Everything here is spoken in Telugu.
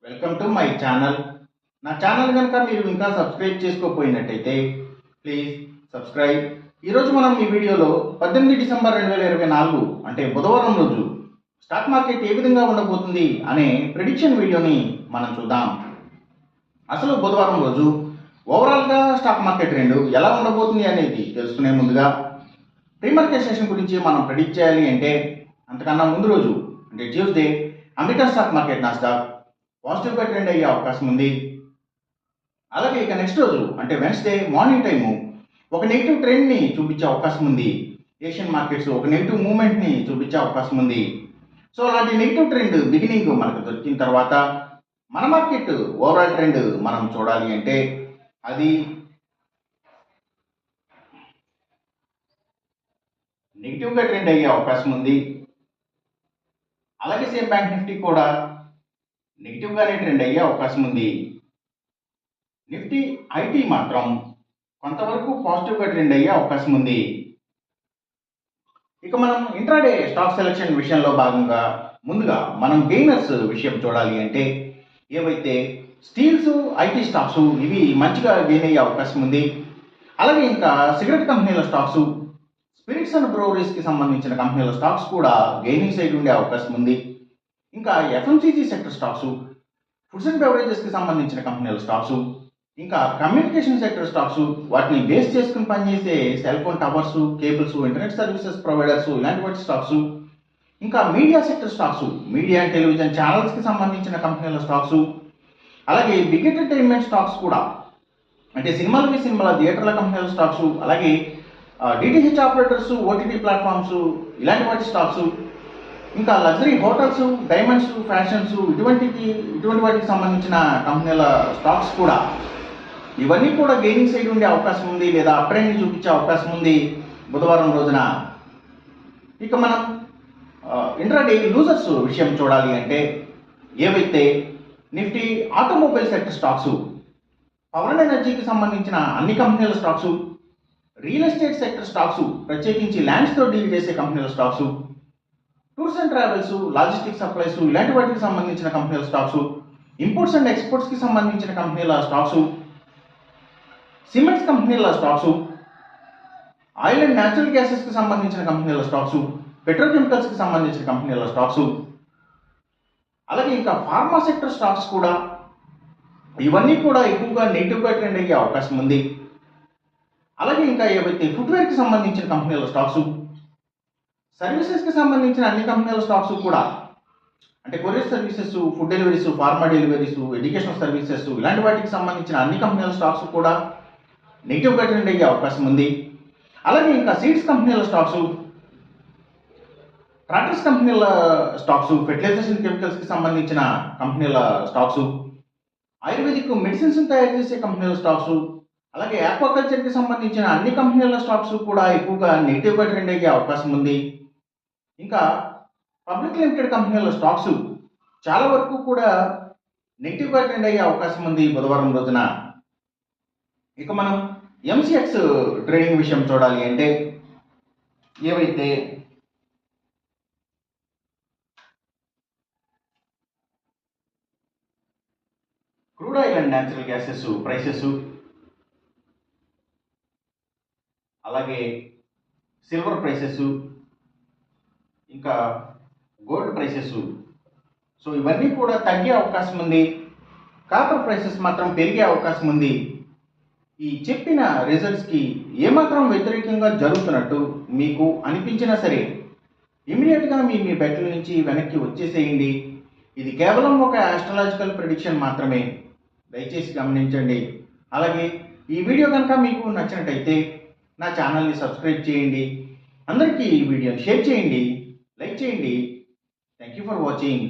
Welcome to my channel. నా ఛానల్ కనుక మీరు ఇంకా సబ్స్క్రైబ్ చేసుకోకపోయినట్టయితే ప్లీజ్ సబ్స్క్రైబ్. ఈరోజు మనం ఈ వీడియోలో 18 డిసెంబర్ 2024 అంటే బుధవారం రోజు స్టాక్ మార్కెట్ ఏ విధంగా ఉండబోతుంది అనే ప్రిడిక్షన్ వీడియోని మనం చూద్దాం. అసలు బుధవారం రోజు ఓవరాల్గా స్టాక్ మార్కెట్ ట్రెండ్ ఎలా ఉండబోతుంది అనేది తెలుసుకునే ముందుగా ప్రీ మార్కెట్ సెషన్ గురించి మనం ప్రిడిక్ట్ చేయాలి అంటే అంతకన్నా ముందు రోజు అంటే Tuesday American stock market Nasdaq పాజిటివ్గా ట్రెండ్ అయ్యే అవకాశం ఉంది. అలాగే ఇక నెక్స్ట్ రోజు అంటే వెన్స్డే మార్నింగ్ టైము ఒక నెగిటివ్ ట్రెండ్ని చూపించే అవకాశం ఉంది. ఏషియన్ మార్కెట్స్ ఒక నెగిటివ్ మూవ్మెంట్ని చూపించే అవకాశం ఉంది. సో అలాంటి నెగిటివ్ ట్రెండ్ బిగినింగ్ మనకు దొరికిన తర్వాత మన మార్కెట్ ఓవరాల్ ట్రెండ్ మనం చూడాలి అంటే అది నెగిటివ్గా ట్రెండ్ అయ్యే అవకాశం ఉంది. అలాగే సేమ్ బ్యాంక్ నిఫ్టీ కూడా నెగిటివ్గానే ట్రెండ్ అయ్యే అవకాశం ఉంది. నిఫ్టీ ఐటీ మాత్రం కొంతవరకు పాజిటివ్గా ట్రెండ్ అయ్యే అవకాశం ఉంది. ఇక మనం ఇంట్రాడే స్టాక్ సెలెక్షన్ విషయంలో భాగంగా ముందుగా మనం గెయినర్స్ విషయం చూడాలి అంటే ఏవైతే స్టీల్స్ ఐటీ స్టాక్స్ ఇవి మంచిగా గెయిన్ అయ్యే అవకాశం ఉంది. అలాగే ఇంకా సిగరెట్ కంపెనీల స్టాక్స్, స్పిరిట్స్ అండ్ బ్రూవరీస్కి సంబంధించిన కంపెనీల స్టాక్స్ కూడా గెయినింగ్ సైడ్ ఉండే అవకాశం ఉంది. ఇంకా FMCG sector stocks, foods and బెవరేజెస్కి సంబంధించిన కంపెనీల స్టాక్స్, ఇంకా కమ్యూనికేషన్ సెక్టర్ స్టాక్స్ వాటిని బేస్ చేసుకుని పనిచేసే cell phone towers, cables, internet services providers ఇలాంటి వాటి స్టాక్స్, ఇంకా media sector stocks, media and television ఛానల్స్కి సంబంధించిన కంపెనీల స్టాక్స్, అలాగే బిగ్ ఎంటర్టైన్మెంట్ స్టాక్స్ కూడా అంటే సినిమాల థియేటర్ల కంపెనీల స్టాక్స్, అలాగే డిటిహెచ్ ఆపరేటర్స్, ఓటీటీ ప్లాట్ఫామ్స్ ఇలాంటి వాటి స్టాక్స్, ఇంకా లగ్జరీ హోటల్స్, డైమండ్స్, ఫ్యాషన్స్ ఇటువంటి వాటికి సంబంధించిన కంపెనీల స్టాక్స్ కూడా ఇవన్నీ కూడా గెయినింగ్ సైడ్ ఉండే అవకాశం ఉంది లేదా అప్ ట్రెండ్ చూపించే అవకాశం ఉంది బుధవారం రోజున. ఇక మనం ఇంట్రాడే లూజర్స్ విషయం చూడాలి అంటే ఏవైతే Nifty automobile sector stocks, power and ఎనర్జీకి సంబంధించిన అన్ని కంపెనీల stocks, real estate sector stocks ప్రత్యేకించి ల్యాండ్స్తో డీల్ చేసే కంపెనీల stocks, tours and travels, logistic supplies ఇలాంటి వాటికి సంబంధించిన కంపెనీల స్టాక్స్, ఇంపోర్ట్స్ అండ్ ఎక్స్పోర్ట్స్కి సంబంధించిన కంపెనీల స్టాక్స్, సిమెంట్స్ కంపెనీల స్టాక్స్, ఆయిల్ అండ్ న్యాచురల్ గ్యాసెస్కి సంబంధించిన కంపెనీల స్టాక్స్, పెట్రోకెమికల్స్కి సంబంధించిన కంపెనీల స్టాక్స్, అలాగే ఇంకా ఫార్మా సెక్టర్ స్టాక్స్ కూడా ఇవన్నీ కూడా ఎక్కువగా నెగిటివ్గా ట్రెండ్ అయ్యే అవకాశం ఉంది. అలాగే ఇంకా ఏవైతే ఫుట్వేర్కి సంబంధించిన కంపెనీల స్టాక్స్, సర్వీసెస్కి సంబంధించిన అన్ని కంపెనీల స్టాక్స్ కూడా అంటే courier services, food deliveries, pharma deliveries, educational services ఇలాంటి వాటికి సంబంధించిన అన్ని కంపెనీల స్టాక్స్ కూడా నెగిటివ్గా ట్రెండ్ అయ్యే అవకాశం ఉంది. అలాగే ఇంకా సీడ్స్ కంపెనీల స్టాక్స్, ట్రాక్టర్స్ కంపెనీల స్టాక్స్, ఫెర్టిలైజేషన్ కెమికల్స్కి సంబంధించిన కంపెనీల స్టాక్స్, ఆయుర్వేదిక్ మెడిసిన్స్ తయారు చేసే కంపెనీల స్టాక్స్, అలాగే ఆక్వాకల్చర్కి సంబంధించిన అన్ని కంపెనీల స్టాక్స్ కూడా ఎక్కువగా నెగిటివ్గా ట్రెండ్ అయ్యే అవకాశం ఉంది. ఇంకా పబ్లిక్ లిమిటెడ్ కంపెనీల స్టాక్స్ చాలా వరకు కూడా నెగిటివ్గా ట్రెండ్ అయ్యే అవకాశం ఉంది బుధవారం రోజున. ఇక మనం ఎంసీఎక్స్ ట్రేడింగ్ విషయం చూడాలి అంటే ఏవైతే crude oil and natural gases prices, అలాగే సిల్వర్ ప్రైసెస్, ఇంకా గోల్డ్ ప్రైసెస్ సో ఇవన్నీ కూడా తగ్గే అవకాశం ఉంది. కాపర్ ప్రైసెస్ మాత్రం పెరిగే అవకాశం ఉంది. ఈ చెప్పిన రిజల్ట్స్కి ఏమాత్రం వ్యతిరేకంగా జరుగుతున్నట్టు మీకు అనిపించినా సరే ఇమీడియట్గా మీ బెట్ల నుంచి వెనక్కి వచ్చేసేయండి. ఇది కేవలం ఒక ఆస్ట్రాలజికల్ ప్రిడిక్షన్ మాత్రమే, దయచేసి గమనించండి. అలాగే ఈ వీడియో కనుక మీకు నచ్చినట్టయితే నా ఛానల్ని సబ్స్క్రైబ్ చేయండి, అందరికీ ఈ వీడియోని షేర్ చేయండి, లైక్ చేయండి. Thank you for watching.